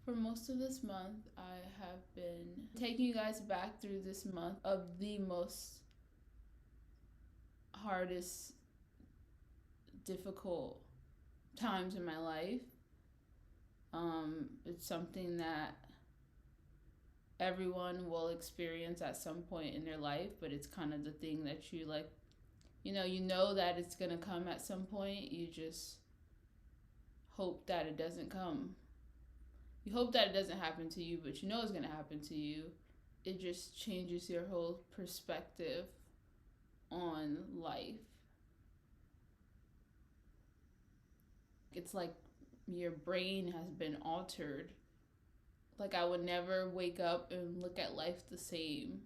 For most of this month, I have been taking you guys back through this month of the most hardest, difficult times in my life. It's something that everyone will experience at some point in their life, but it's kind of the thing that you like, you know that it's going to come at some point. You just hope that it doesn't come. You hope that it doesn't happen to you, but you know it's going to happen to you. It just changes your whole perspective on life. It's like your brain has been altered. Like I would never wake up and look at life the same.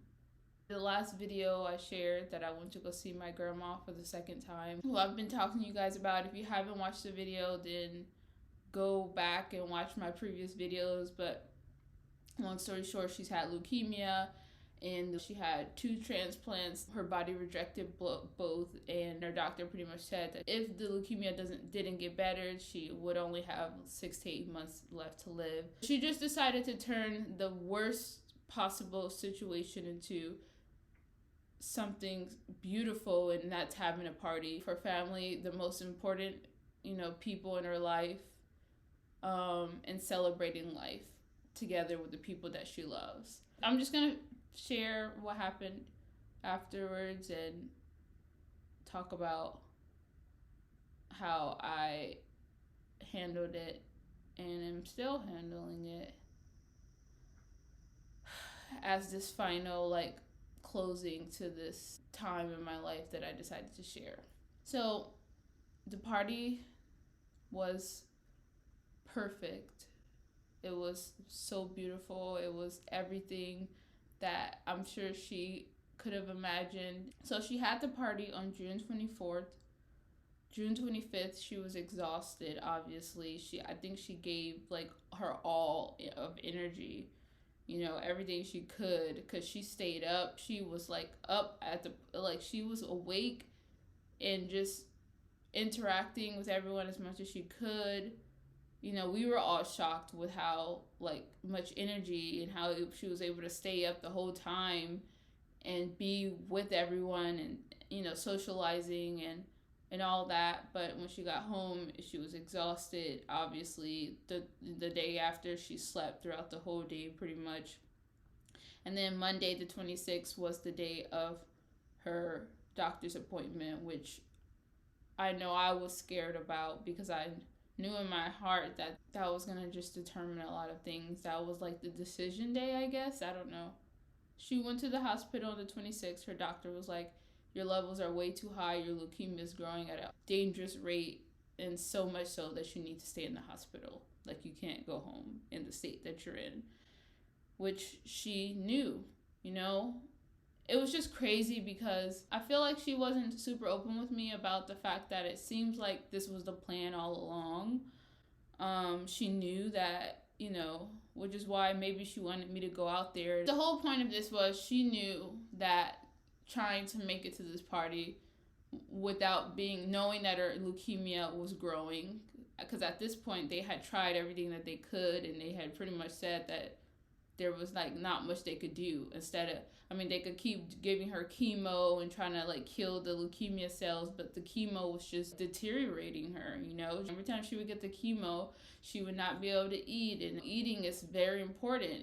The last video I shared that I went to go see my grandma for the second time, who I've been talking to you guys about. If you haven't watched the video, then go back and watch my previous videos. But long story short, she's had leukemia and she had 2 transplants. Her body rejected both, and her doctor pretty much said that if the leukemia didn't get better, she would only have 6 to 8 months left to live. She just decided to turn the worst possible situation into something beautiful, and that's having a party for family, the most important, people in her life, and celebrating life together with the people that she loves. I'm just gonna share what happened afterwards and talk about how I handled it and am still handling it as this final closing to this time in my life that I decided to share. So the party was perfect. It was so beautiful. It was everything that I'm sure she could have imagined. So she had the party on June 24th. June 25th, she was exhausted, obviously. I think she gave her all of energy, everything she could, because she stayed up. She was up at she was awake and just interacting with everyone as much as she could. We were all shocked with how much energy and how she was able to stay up the whole time and be with everyone and socializing and all that. But when she got home, she was exhausted. Obviously, the day after, she slept throughout the whole day pretty much. And then Monday the 26th was the day of her doctor's appointment, which I know I was scared about, because I knew in my heart that was going to just determine a lot of things. That was the decision day, I guess. I don't know. She went to the hospital on the 26th. Her doctor was like, your levels are way too high. Your leukemia is growing at a dangerous rate, and so much so that you need to stay in the hospital. You can't go home in the state that you're in, which she knew, It was just crazy because I feel like she wasn't super open with me about the fact that it seems like this was the plan all along. She knew that, which is why maybe she wanted me to go out there. The whole point of this was she knew that trying to make it to this party without knowing that her leukemia was growing, because at this point they had tried everything that they could, and they had pretty much said that there was not much they could do. They could keep giving her chemo and trying to kill the leukemia cells, but the chemo was just deteriorating her, Every time she would get the chemo, she would not be able to eat, and eating is very important,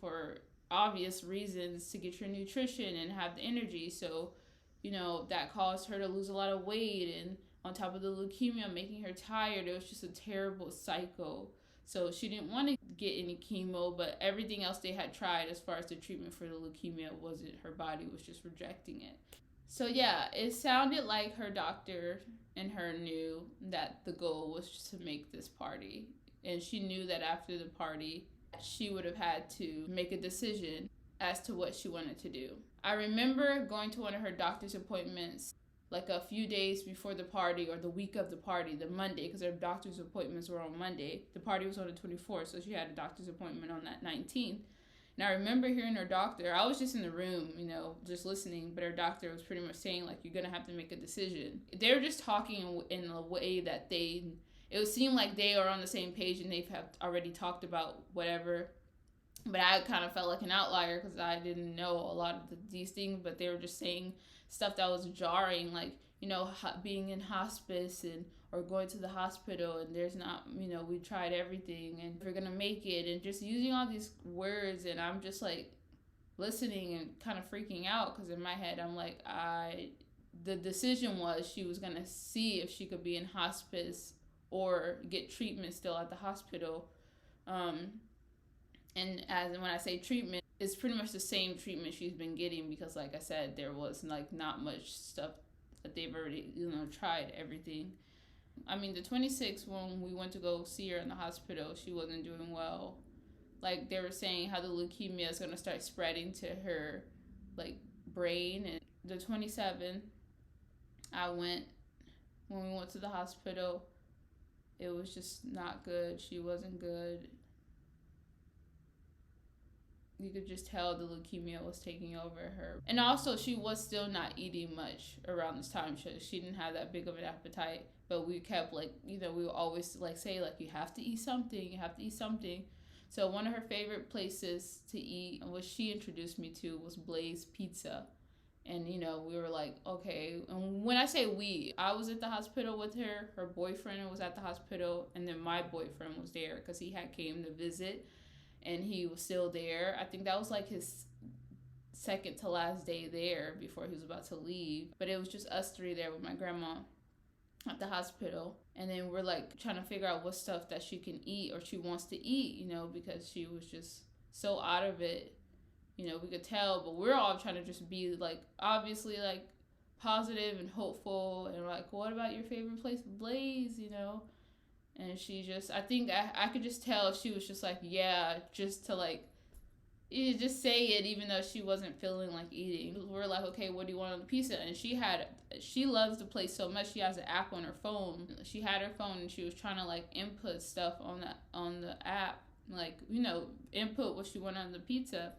for obvious reasons, to get your nutrition and have the energy. So, that caused her to lose a lot of weight, and on top of the leukemia making her tired, it was just a terrible cycle. So she didn't want to get any chemo, but everything else they had tried as far as the treatment for the leukemia her body was just rejecting it. So yeah, it sounded like her doctor and her knew that the goal was just to make this party. And she knew that after the party, she would have had to make a decision as to what she wanted to do. I remember going to one of her doctor's appointments a few days before the party, or the week of the party, the Monday, because her doctor's appointments were on Monday. The party was on the 24th, so she had a doctor's appointment on that 19th. And I remember hearing her doctor, I was just in the room, just listening, but her doctor was pretty much saying, you're going to have to make a decision. They were just talking in a way that it would seem like they are on the same page and they've have already talked about whatever. But I kind of felt like an outlier because I didn't know a lot of these things, but they were just saying stuff that was jarring, like, you know, being in hospice and or going to the hospital and there's not, you know, we tried everything and we're gonna make it, and just using all these words, and I'm just like listening and kind of freaking out because in my head I'm like, the decision was she was gonna see if she could be in hospice or get treatment still at the hospital. And when I say treatment, it's pretty much the same treatment she's been getting because, like I said, there was like not much stuff that they've already, you know, tried everything. I mean, the 26th, when we went to go see her in the hospital, she wasn't doing well. Like, they were saying how the leukemia is going to start spreading to her, like, brain. And the 27th, when we went to the hospital, it was just not good. She wasn't good. You could just tell the leukemia was taking over her. And also, she was still not eating much around this time. She didn't have that big of an appetite. But we kept, like, you know, we would always, like, say, like, you have to eat something. You have to eat something. So one of her favorite places to eat, and what she introduced me to, was Blaze Pizza. And, you know, we were like, okay. And when I say we, I was at the hospital with her. Her boyfriend was at the hospital. And then my boyfriend was there because he had came to visit. And he was still there. I think that was like his second to last day there before he was about to leave. But it was just us three there with my grandma at the hospital. And then we're like trying to figure out what stuff that she can eat or she wants to eat, you know, because she was just so out of it. You know, we could tell, but we're all trying to just be like, obviously, like, positive and hopeful. And like, what about your favorite place, Blaze, you know? And she just, I think I could just tell she was just like, yeah, just to like, you just say it even though she wasn't feeling like eating. We're like, okay, what do you want on the pizza? And she loves the place so much, she has an app on her phone. She had her phone and she was trying to like input stuff on the app. Like, you know, input what she wanted on the pizza.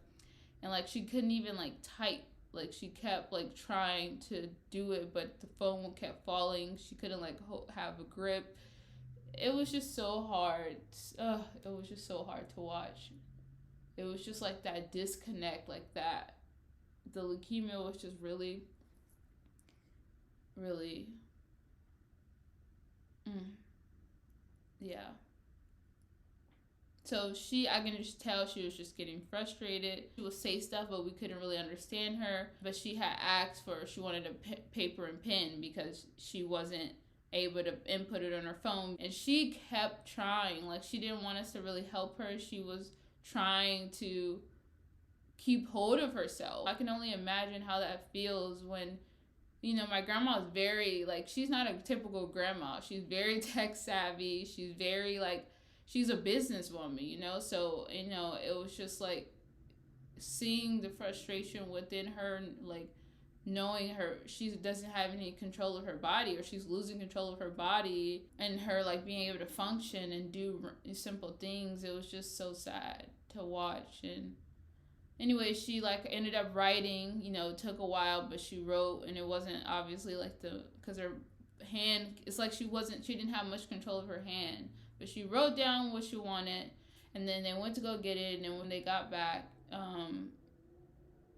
And like, she couldn't even like type. Like, she kept like trying to do it, but the phone kept falling. She couldn't like have a grip. It was just so hard. It was just so hard to watch. It was just like that disconnect, like that. The leukemia was just really, really, yeah. So I can just tell she was just getting frustrated. She would say stuff, but we couldn't really understand her. But she had asked she wanted a paper and pen because she wasn't able to input it on her phone, and she kept trying. Like, she didn't want us to really help her. She was trying to keep hold of herself. I can only imagine how that feels when, you know, my grandma is very, like, she's not a typical grandma. She's very tech savvy. She's very, like, she's a businesswoman, you know? So, you know, it was just, like, seeing the frustration within her, like, knowing she doesn't have any control of her body, or she's losing control of her body, and her, like, being able to function and do simple things. It was just so sad to watch. And anyway, she, like, ended up writing, you know, it took a while, but she wrote, and it wasn't obviously, like, because her hand, it's like she didn't have much control of her hand, but she wrote down what she wanted, and then they went to go get it, and then when they got back,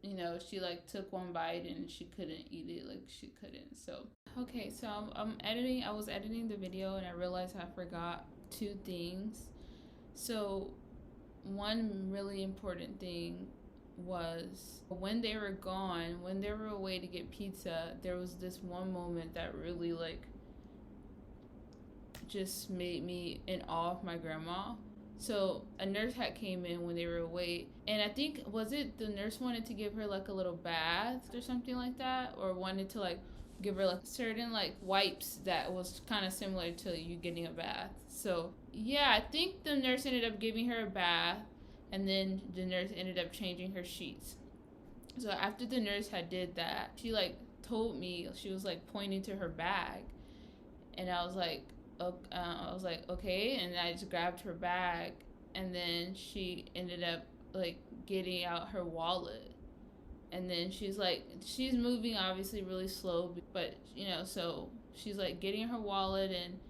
you know, she, like, took one bite and she couldn't eat it. Like, she couldn't. So, okay, so I was editing the video and I realized I forgot two things. So, one really important thing was when they were gone, when they were away to get pizza, there was this one moment that really, like, just made me in awe of my grandma. So a nurse had came in when they were away, and I think, was it the nurse wanted to give her like a little bath or something like that, or wanted to like give her like certain like wipes that was kind of similar to you getting a bath. So yeah, I think the nurse ended up giving her a bath, and then the nurse ended up changing her sheets. So after the nurse had did that, she like told me, she was like pointing to her bag, and I was like, okay, and I just grabbed her bag, and then she ended up like getting out her wallet, and then she's moving obviously really slow, but you know, so she's like getting her wallet, and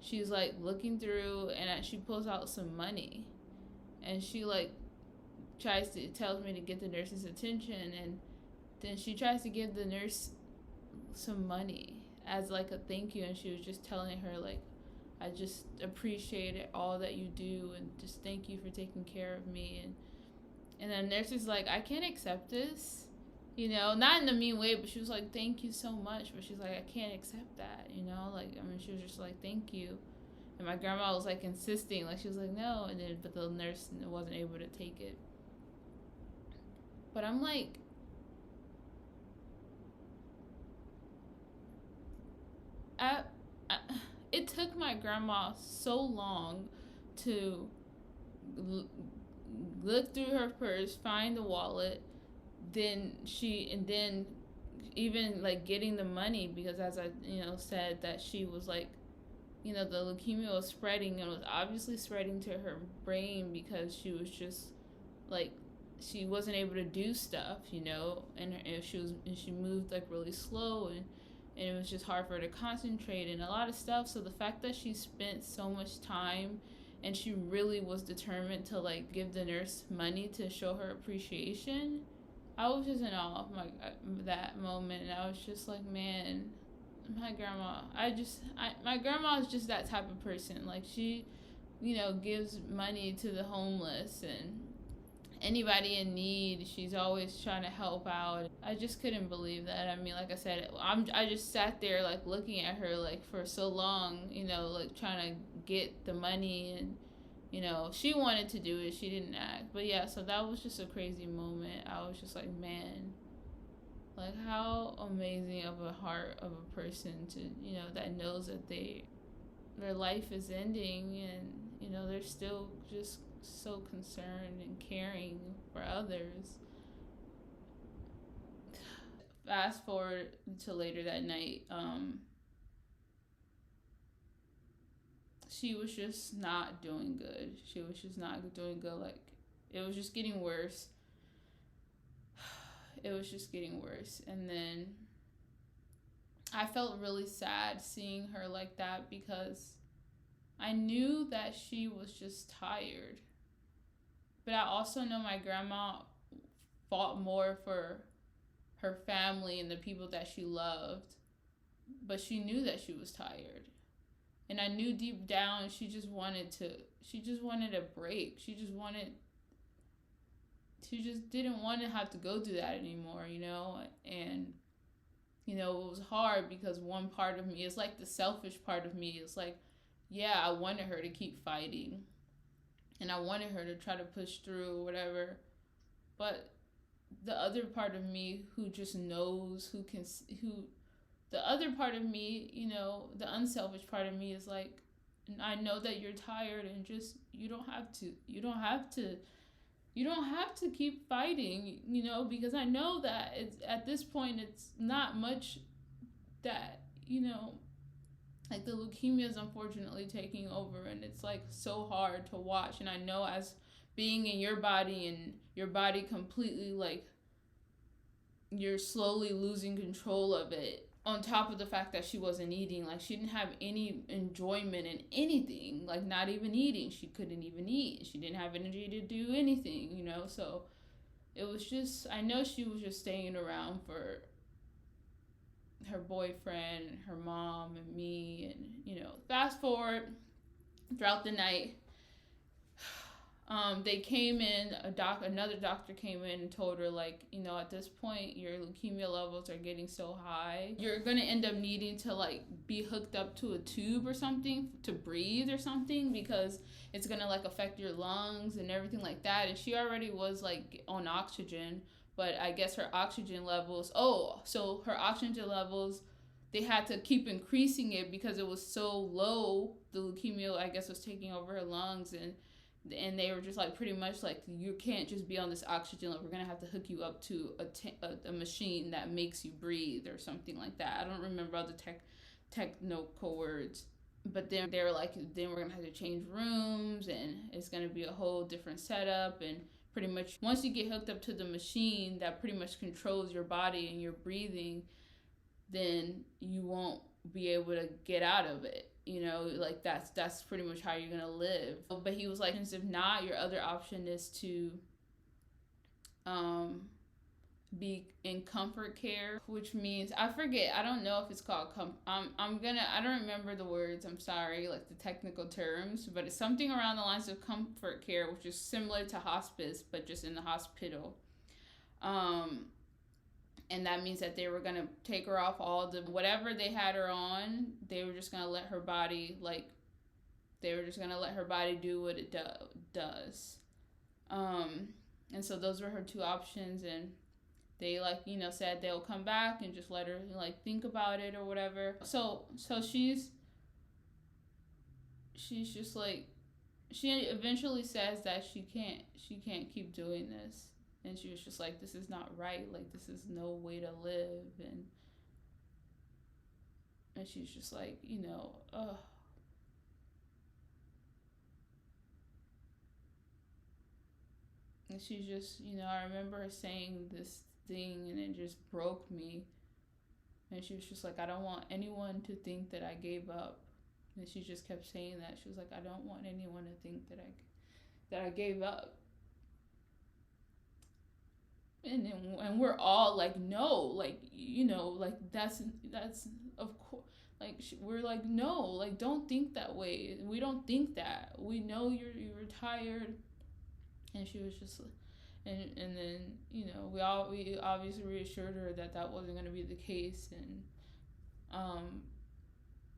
she's like looking through, and she pulls out some money, and she like tells me to get the nurse's attention, and then she tries to give the nurse some money as like a thank you, and she was just telling her like, I just appreciate it, all that you do, and just thank you for taking care of me. And the nurse is like, I can't accept this, not in a mean way, but she was like, thank you so much, but she's like, I can't accept that, like, I mean, she was just like, thank you. And my grandma was like insisting, like she was like, no, and then but the nurse wasn't able to take it. But I'm like, I, I it took my grandma so long to look through her purse, find the wallet, then even like getting the money, because as I said, that she was like, the leukemia was spreading, and was obviously spreading to her brain, because she was just like, she wasn't able to do stuff, and she moved like really slow, and it was just hard for her to concentrate and a lot of stuff. So the fact that she spent so much time, and she really was determined to like give the nurse money to show her appreciation, I was just in awe of that moment. And I was just like, man, my grandma, my grandma is just that type of person. Like, she, gives money to the homeless and anybody in need. She's always trying to help out. I just couldn't believe that. I mean, like I said, I just sat there like looking at her like for so long, like trying to get the money, and she wanted to do it, she didn't act. But yeah, so that was just a crazy moment. I was just like, man, like, how amazing of a heart of a person to, that knows that their life is ending, and they're still just so concerned and caring for others. Fast forward to later that night, she was just not doing good. She was just not doing good. Like, it was just getting worse. It was just getting worse. And then I felt really sad seeing her like that, because I knew that she was just tired. But I also know my grandma fought more for her family and the people that she loved. But she knew that she was tired. And I knew deep down she just wanted a break. She just didn't want to have to go through that anymore, And, it was hard, because one part of me is like the selfish part of me. It's like, yeah, I wanted her to keep fighting, and I wanted her to try to push through or whatever. But the other part of me who just knows, the other part of me, the unselfish part of me is like, I know that you're tired, and just, you don't have to keep fighting, because I know that it's, at this point, it's not much that, like, the leukemia is unfortunately taking over, and it's like so hard to watch. And I know, as being in your body, and your body completely, like, you're slowly losing control of it, on top of the fact that she wasn't eating. Like, she didn't have any enjoyment in anything, like, not even eating. She couldn't even eat. She didn't have energy to do anything, so it was just, I know she was just staying around for her boyfriend, her mom, and me. And fast forward throughout the night, they came in, another doctor came in and told her, like, at this point, your leukemia levels are getting so high, you're gonna end up needing to, like, be hooked up to a tube or something to breathe or something, because it's gonna, like, affect your lungs and everything like that. And she already was, like, on oxygen, but I guess her oxygen levels, they had to keep increasing it, because it was so low. The leukemia, I guess, was taking over her lungs, and they were just like, pretty much like, you can't just be on this oxygen, like, we're gonna have to hook you up to a machine that makes you breathe or something like that. I don't remember all the technical words, but then they were like, then we're gonna have to change rooms, and it's gonna be a whole different setup. And pretty much, once you get hooked up to the machine that pretty much controls your body and your breathing, then you won't be able to get out of it. you know, like that's pretty much how you're gonna live. But he was like, if not, your other option is to be in comfort care, which means, I forget, I don't know if it's called I don't remember the words, I'm sorry, like the technical terms, but it's something around the lines of comfort care, which is similar to hospice but just in the hospital. And that means that they were gonna take her off all the whatever they had her on. They were just gonna let her body, like, they were just gonna let her body do what it does. And so those were her two options, and they, like, you know, said they'll come back and just let her, like, think about it or whatever. So she's just like, she eventually says that she can't keep doing this, and she was just like, this is not right, like, this is no way to live. And she's just like, you know, ugh. And she's just, you know, I remember her saying this thing and it just broke me. And she was just like, I don't want anyone to think that I gave up. And she just kept saying that. She was like, I don't want anyone to think that I gave up. And we're all like, no, like, you know, like, that's of course, like, we're like, no, like, don't think that way. We don't think that. We know you're tired. And she was just, and then, you know, we obviously reassured her that that wasn't going to be the case. And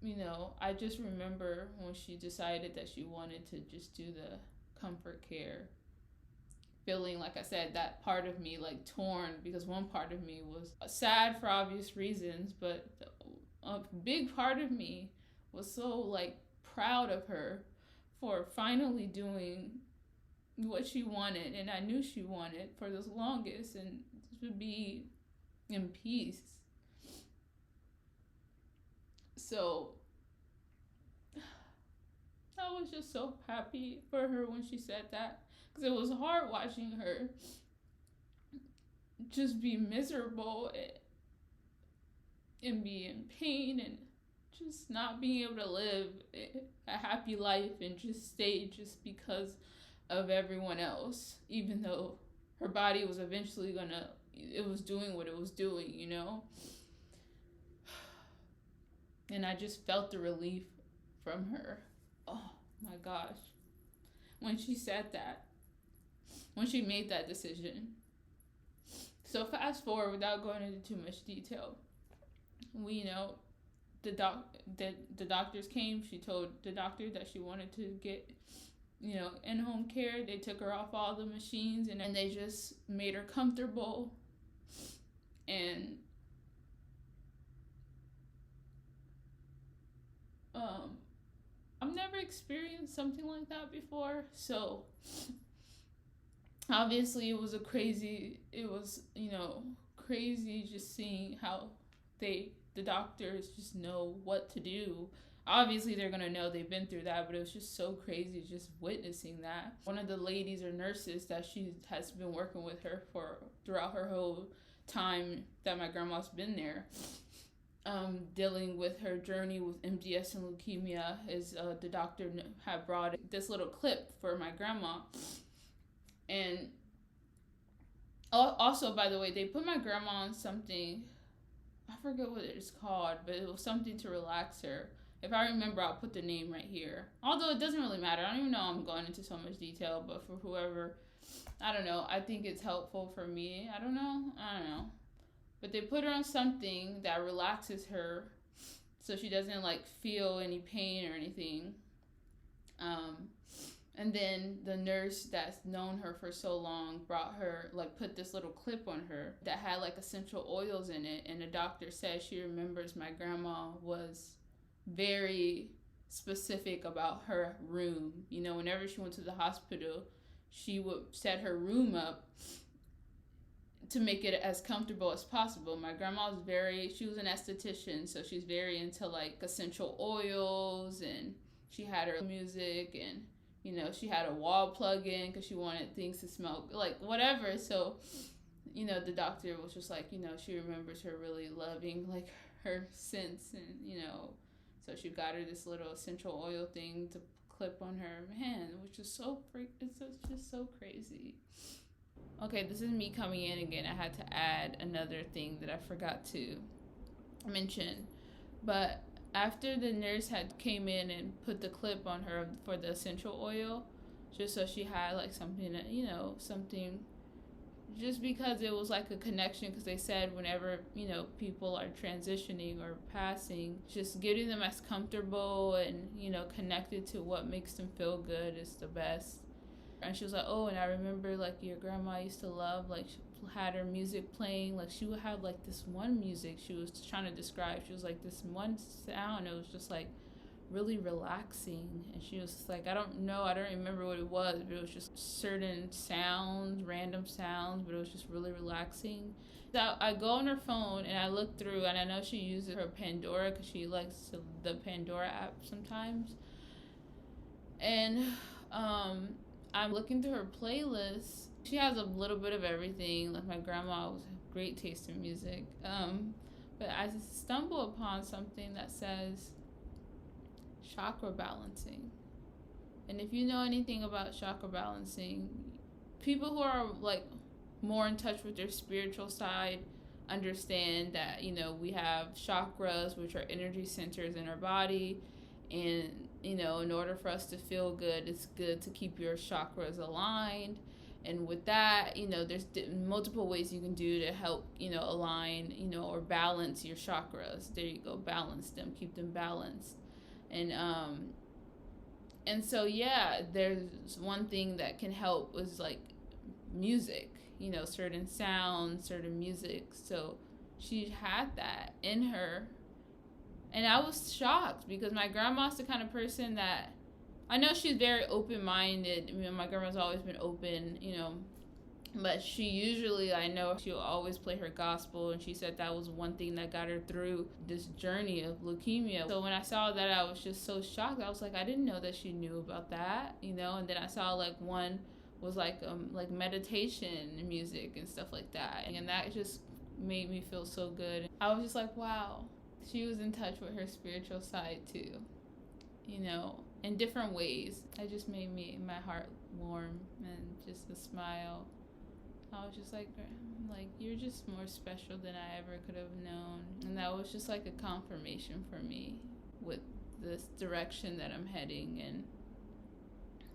you know, I just remember when she decided that she wanted to just do the comfort care, feeling, like I said, that part of me, like, torn, because one part of me was sad for obvious reasons, but a big part of me was so, like, proud of her for finally doing what she wanted, and I knew she wanted for the longest, and to be in peace. So I was just so happy for her when she said that, because it was hard watching her just be miserable and be in pain and just not being able to live a happy life and just stay just because of everyone else, even though her body was eventually it was doing what it was doing, you know? And I just felt the relief from her. Oh my gosh. When she said that, when she made that decision. So fast forward, without going into too much detail, we, you know, the doctors came. She told the doctor that she wanted to get, you know, in-home care. They took her off all the machines, and they just made her comfortable. And I've never experienced something like that before, so obviously it was crazy, you know, crazy just seeing how the doctors just know what to do. Obviously they're gonna know, they've been through that, but it was just so crazy just witnessing that. One of the ladies or nurses that she has been working with her for throughout her whole time that my grandma's been there, dealing with her journey with MDS and leukemia, is the doctor had brought this little clip for my grandma. And also, by the way, they put my grandma on something, I forget what it's called, but it was something to relax her. If I remember, I'll put the name right here. Although it doesn't really matter. I don't even know I'm going into so much detail, but for whoever, I don't know, I think it's helpful for me. I don't know. But they put her on something that relaxes her so she doesn't, like, feel any pain or anything. And then the nurse that's known her for so long brought her, like, put this little clip on her that had, like, essential oils in it. And the doctor said she remembers my grandma was very specific about her room. You know, whenever she went to the hospital, she would set her room up to make it as comfortable as possible. My grandma was she was an esthetician, so she's very into, like, essential oils, and she had her music, and, you know, she had a wall plug in because she wanted things to smell like whatever. So, you know, the doctor was just like, you know, she remembers her really loving, like, her scents, and, you know, So she got her this little essential oil thing to clip on her hand, which is just so crazy. Okay, this is me coming in again. I had to add another thing that I forgot to mention. But after the nurse had came in and put the clip on her for the essential oil, just so she had like something that, something, just because it was like a connection, because they said whenever people are transitioning or passing, just getting them as comfortable and connected to what makes them feel good is the best. And she was like, oh, and I remember like your grandma used to love, like, she had her music playing, like she would have like this one music she was trying to describe. She was like, this one sound, it was just like really relaxing. And she was just like, I don't remember what it was, but it was just certain sounds, random sounds, but it was just really relaxing. So I go on her phone and I look through, and I know she uses her Pandora because she likes the Pandora app sometimes. And I'm looking through her playlist. She has a little bit of everything. Like my grandma was great taste in music. But I stumble upon something that says chakra balancing. And if you know anything about chakra balancing, people who are like more in touch with their spiritual side understand that, we have chakras, which are energy centers in our body. And, in order for us to feel good, it's good to keep your chakras aligned. And with that, there's multiple ways you can do to help, align, or balance your chakras. There you go, balance them, keep them balanced. And so, yeah, there's one thing that can help is like music, certain sounds, certain music. So she had that in her. And I was shocked because my grandma's the kind of person that, I know she's very open-minded. My grandma's always been open, but she usually, I know she'll always play her gospel, and she said that was one thing that got her through this journey of leukemia. So when I saw that, I was just so shocked. I was like, I didn't know that she knew about that, and then I saw like one was like meditation music and stuff like that, and that just made me feel so good. I was just like, wow, she was in touch with her spiritual side too, in different ways. It just made my heart warm, and just a smile. I was just like, you're just more special than I ever could have known. And that was just like a confirmation for me with this direction that I'm heading, and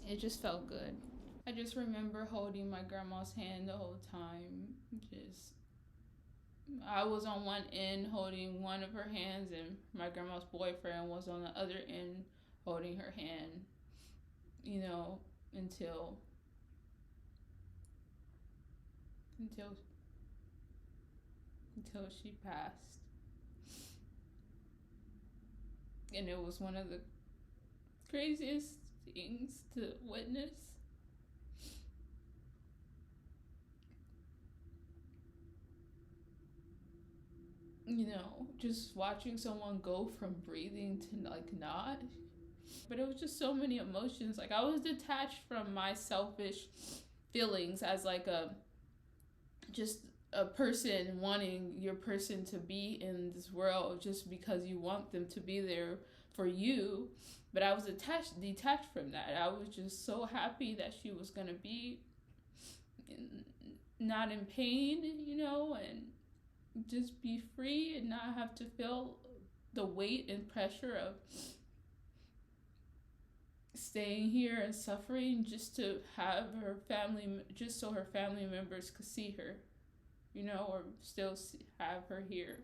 it just felt good. I just remember holding my grandma's hand the whole time. I was on one end holding one of her hands, and my grandma's boyfriend was on the other end holding her hand, until she passed. And it was one of the craziest things to witness. Just watching someone go from breathing to like not. But it was just so many emotions. Like I was detached from my selfish feelings as like just a person wanting your person to be in this world just because you want them to be there for you. But I was detached from that. I was just so happy that she was going to be not in pain, and just be free and not have to feel the weight and pressure of staying here and suffering just to have her family, just so her family members could see her, or still have her here.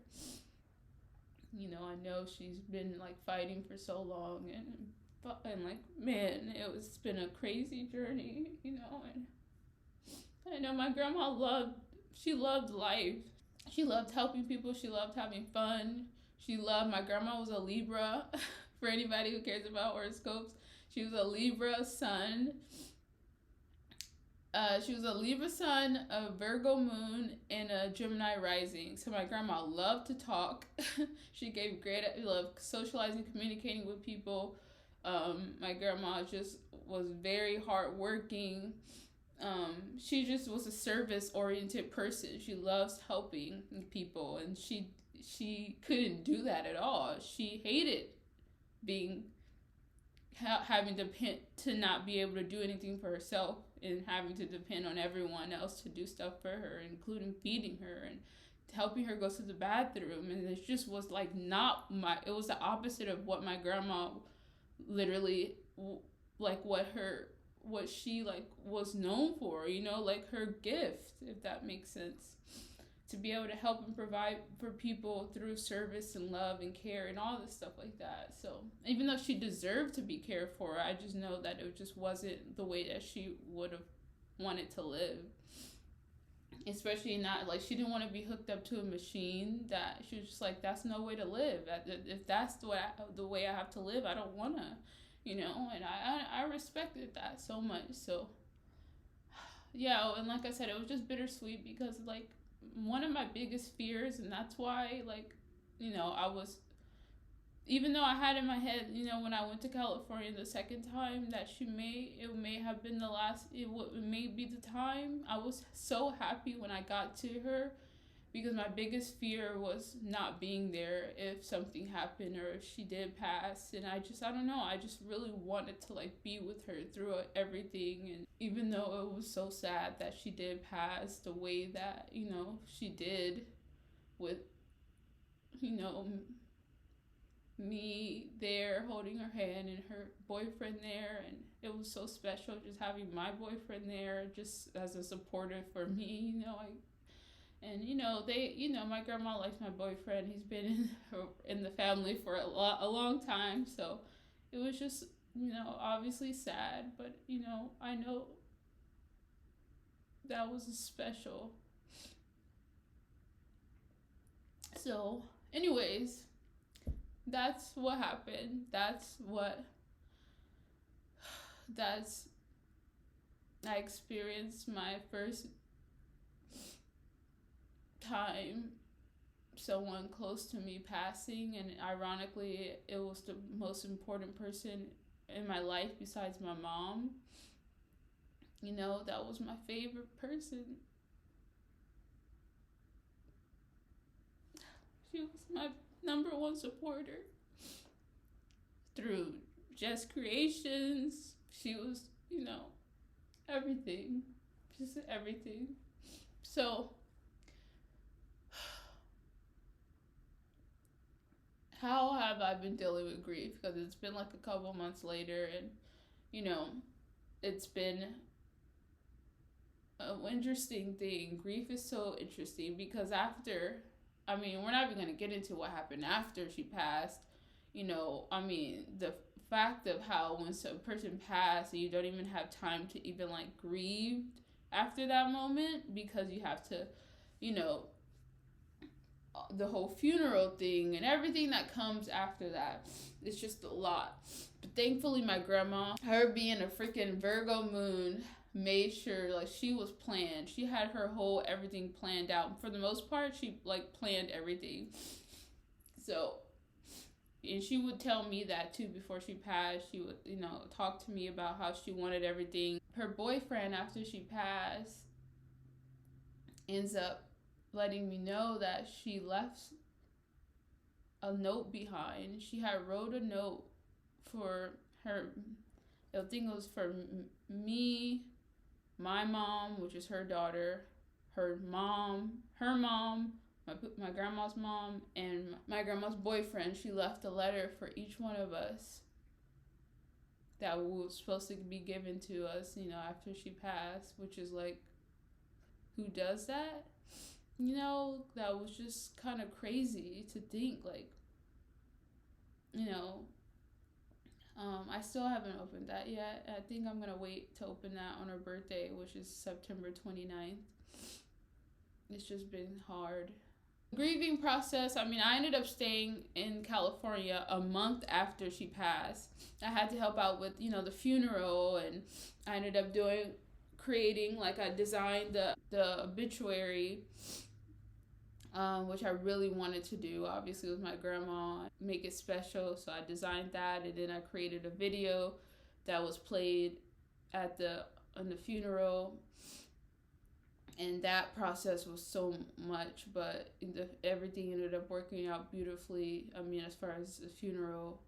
I know she's been like fighting for so long, and like, man, it's been a crazy journey, and I know my grandma loved life. She loved helping people. She loved having fun. My grandma was a Libra. For anybody who cares about horoscopes, she was a Libra sun. She was a Libra sun, a Virgo moon, and a Gemini rising. So my grandma loved to talk. She gave great love socializing, communicating with people. My grandma just was very hardworking. She just was a service-oriented person. She loves helping people, and she couldn't do that at all. She hated being having to not be able to do anything for herself and having to depend on everyone else to do stuff for her, including feeding her and helping her go to the bathroom. And it just was like not my, it was the opposite of what my grandma literally, like what she like was known for, you know, like her gift, if that makes sense, to be able to help and provide for people through service and love and care and all this stuff like that. So even though she deserved to be cared for, I just know that it just wasn't the way that she would have wanted to live. Especially not, like, she didn't want to be hooked up to a machine. That she was just like, that's no way to live. If that's the way I have to live, I don't want to, you know. And I respected that so much. So yeah, and like I said, it was just bittersweet because, like, one of my biggest fears, and that's why, like, you know, I was, even though I had in my head, you know, when I went to California the second time, that it may have been the last, it may be the time. I was so happy when I got to her, because my biggest fear was not being there if something happened or if she did pass. And I don't know, I just really wanted to, like, be with her through everything. And even though it was so sad that she did pass the way that, you know, she did, with, you know, me there holding her hand and her boyfriend there, and it was so special just having my boyfriend there just as a supporter for me, you know. And you know, my grandma likes my boyfriend. He's been in the family for a long time, so it was just, you know, obviously sad, but you know, I know that was special. So anyways, that's what happened. I experienced my first time someone close to me passing, and ironically, it was the most important person in my life besides my mom. You know, that was my favorite person. She was my number one supporter through JessCreationss. She was, you know, everything. Just everything. So, how have I been dealing with grief? Because it's been like a couple months later, and, you know, it's been an interesting thing. Grief is so interesting because after, I mean, we're not even going to get into what happened after she passed. You know, I mean, the fact of how when a person passed, you don't even have time to even, like, grieve after that moment, because you have to, you know, the whole funeral thing and everything that comes after that. It's just a lot. But thankfully, my grandma, her being a freaking Virgo moon, made sure, like, she was planned. She had her whole everything planned out. For the most part, she, like, planned everything. So, and she would tell me that too before she passed. She would, you know, talk to me about how she wanted everything. Her boyfriend, after she passed, ends up letting me know that she left a note behind. She had wrote a note for her, I think it was for me, my mom, which is her daughter, her mom, my grandma's mom, and my grandma's boyfriend. She left a letter for each one of us that was supposed to be given to us, you know, after she passed, which is like, who does that? You know, that was just kind of crazy to think, like, you know, I still haven't opened that yet. I think I'm going to wait to open that on her birthday, which is September 29th. It's just been hard. Grieving process, I mean, I ended up staying in California a month after she passed. I had to help out with, you know, the funeral, and I ended up creating, like, I designed the obituary, which I really wanted to do, obviously, with my grandma, make it special. So I designed that, and then I created a video that was played on the funeral. And that process was so much, but everything ended up working out beautifully. I mean, as far as the funeral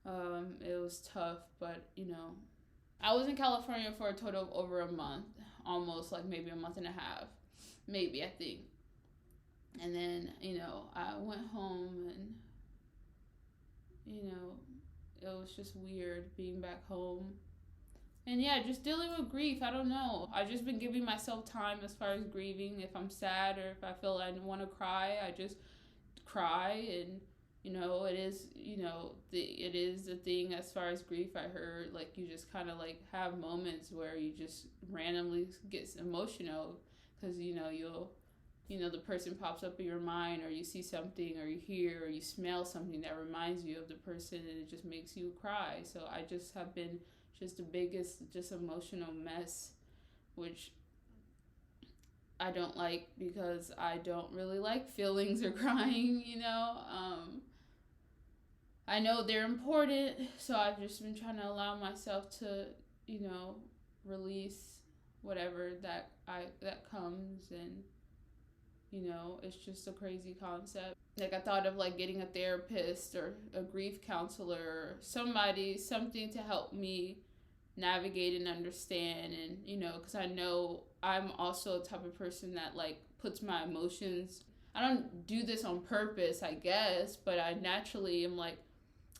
It was tough, but I was in California for a total of over a month, almost like maybe a month and a half, maybe I think. And then I went home, and it was just weird being back home. And yeah, just dealing with grief. I don't know. I've just been giving myself time as far as grieving. If I'm sad or if I feel I want to cry, I just cry. And it is it is a thing as far as grief. I heard like you just kind of like have moments where you just randomly get emotional because you'll the person pops up in your mind, or you see something, or you hear, or you smell something that reminds you of the person, and it just makes you cry. So I just have been just the biggest just emotional mess, which I don't like because I don't really like feelings or crying. I know they're important, so I've just been trying to allow myself to release whatever that comes. And it's just a crazy concept. Like I thought of like getting a therapist or a grief counselor or something to help me navigate and understand. And because I know I'm also a type of person that like puts my emotions. I don't do this on purpose, I guess, but I naturally am like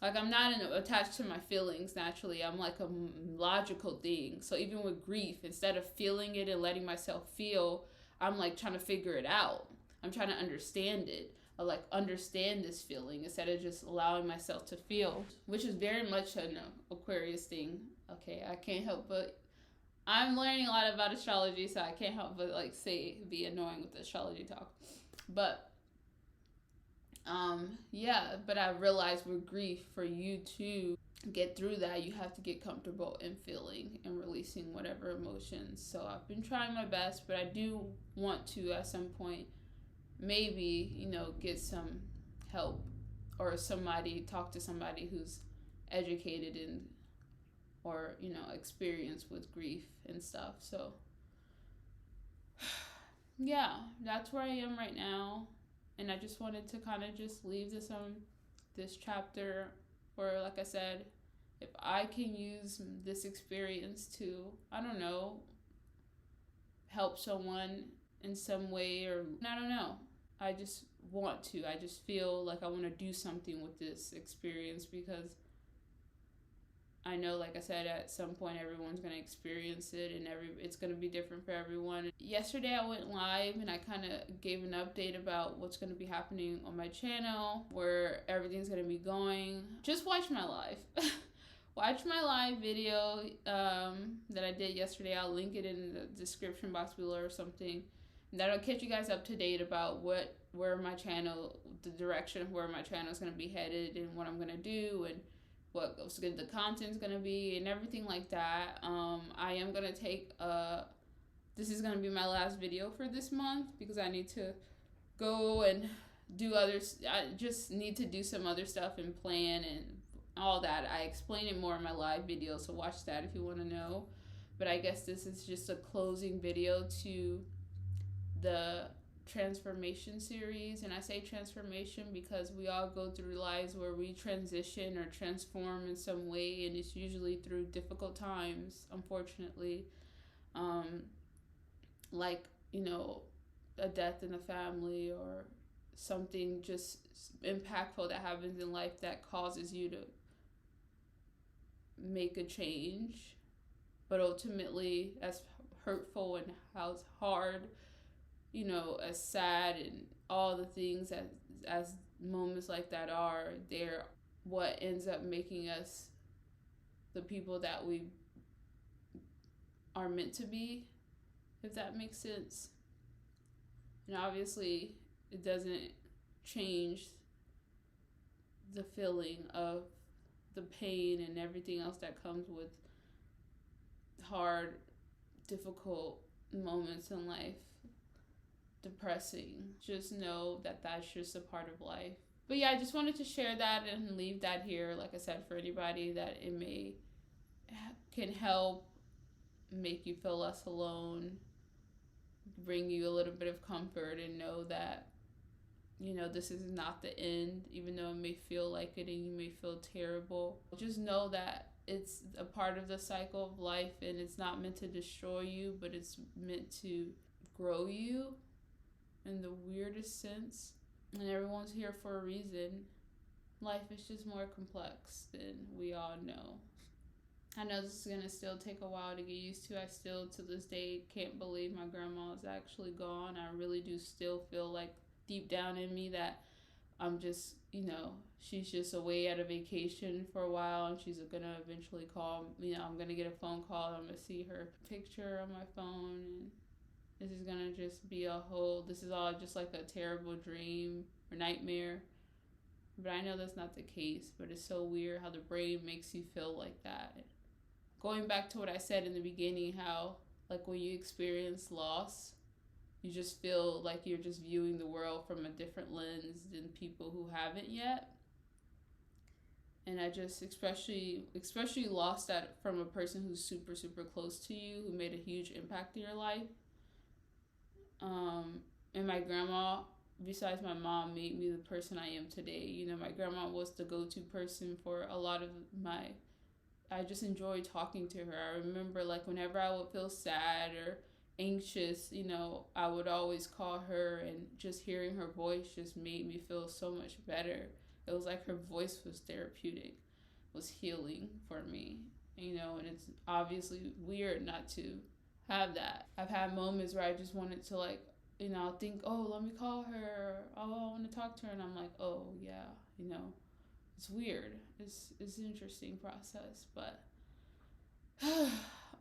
I'm not attached to my feelings naturally. I'm like a logical thing. So even with grief, instead of feeling it and letting myself feel, I'm like trying to figure it out. I'm trying to understand it. I like understand this feeling instead of just allowing myself to feel, which is very much an Aquarius thing. Okay, I can't help but I'm learning a lot about astrology, so I can't help but like be annoying with the astrology talk. But yeah, but I realized with grief, for you to get through that, you have to get comfortable in feeling and releasing whatever emotions. So I've been trying my best, but I do want to at some point maybe get some help, or talk to somebody who's educated in, or experienced with grief and stuff. So yeah, that's where I am right now. And I just wanted to kind of just leave this chapter, or like I said, if I can use this experience to, I don't know, help someone in some way, or I don't know, I just feel like I want to do something with this experience, because I know, like I said, at some point everyone's going to experience it, and it's going to be different for everyone. Yesterday I went live and I kind of gave an update about what's going to be happening on my channel, where everything's going to be going. Just watch my live. Watch my live video that I did yesterday. I'll link it in the description box below or something. And that'll catch you guys up to date about the direction of where my channel is going to be headed, and what I'm going to do, and what the content's gonna be, and everything like that. I am gonna take this is gonna be my last video for this month, because I need to go and do others. I just need to do some other stuff and plan and all that. I explain it more in my live video, so watch that if you want to know. But I guess this is just a closing video to the transformation series. And I say transformation because we all go through lives where we transition or transform in some way, and it's usually through difficult times, unfortunately. Like a death in the family, or something just impactful that happens in life that causes you to make a change. But ultimately, as hurtful and how hard, as sad and all the things as moments like that are, they're what ends up making us the people that we are meant to be, if that makes sense. And obviously, it doesn't change the feeling of the pain and everything else that comes with hard, difficult moments in life. Depressing. Just know that that's just a part of life. But yeah, I just wanted to share that and leave that here, like I said, for anybody that it can help make you feel less alone, bring you a little bit of comfort, and know that this is not the end, even though it may feel like it and you may feel terrible. Just know that it's a part of the cycle of life, and it's not meant to destroy you, but it's meant to grow you in the weirdest sense. And everyone's here for a reason. Life is just more complex than we all know. I know this is going to still take a while to get used to. I still, to this day, can't believe my grandma is actually gone. I really do still feel like deep down in me that I'm just, she's just away at a vacation for a while, and she's going to eventually call. I'm going to get a phone call. I'm going to see her picture on my phone, and this is going to just be this is all just like a terrible dream or nightmare. But I know that's not the case, but it's so weird how the brain makes you feel like that. Going back to what I said in the beginning, how like when you experience loss, you just feel like you're just viewing the world from a different lens than people who haven't yet. And I just especially lost that from a person who's super, super close to you, who made a huge impact in your life. And my grandma, besides my mom, made me the person I am today. My grandma was the go-to person for a lot of I just enjoyed talking to her. I remember like whenever I would feel sad or anxious, I would always call her, and just hearing her voice just made me feel so much better. It was like her voice was therapeutic, was healing for me, and it's obviously weird not to have that. I've had moments where I just wanted to I'll think, oh, let me call her. Oh, I want to talk to her. And I'm like, oh, yeah, it's weird. It's an interesting process. But,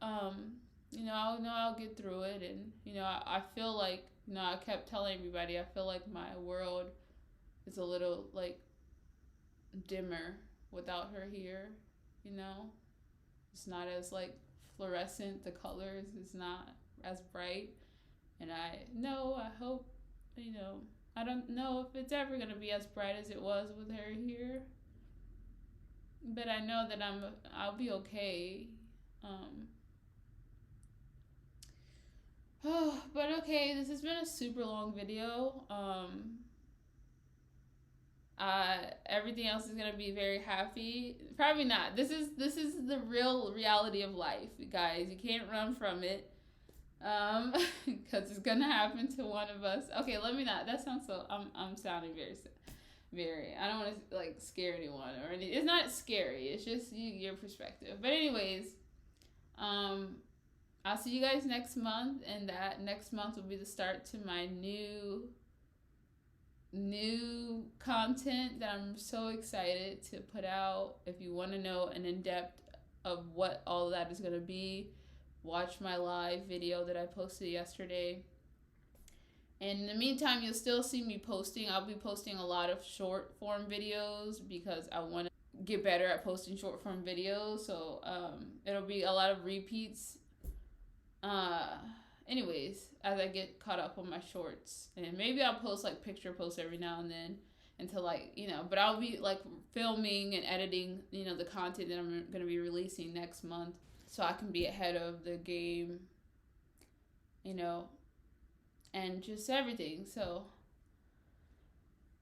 I'll get through it. And, I feel like, I kept telling everybody, I feel like my world is a little, dimmer without her here, It's not as, fluorescent. The colors is not as bright. And I hope, I don't know if it's ever going to be as bright as it was with her here. But I know that I'll be okay. But okay, this has been a super long video. Everything else is going to be very happy. Probably not. This is the real reality of life, guys. You can't run from it. Because it's gonna happen to one of us. Okay, let me not. That sounds so. I'm sounding very. I don't want to scare anyone or anything. It's not scary. It's just your perspective. But anyways, I'll see you guys next month, and that next month will be the start to my new content that I'm so excited to put out. If you want to know an in-depth of what all that is gonna be, watch my live video that I posted yesterday. And in the meantime, you'll still see me posting. I'll be posting a lot of short form videos because I want to get better at posting short form videos. So it'll be a lot of repeats. Anyways, as I get caught up on my shorts, and maybe I'll post picture posts every now and then until but I'll be filming and editing, the content that I'm going to be releasing next month, so I can be ahead of the game, and just everything. So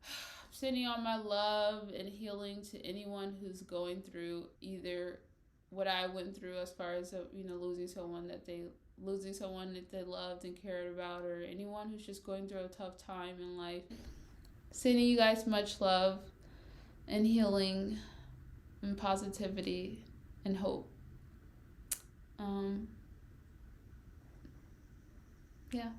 I'm sending all my love and healing to anyone who's going through either what I went through as far as losing someone that they loved and cared about, or anyone who's just going through a tough time in life. Sending you guys much love and healing and positivity and hope. Yeah.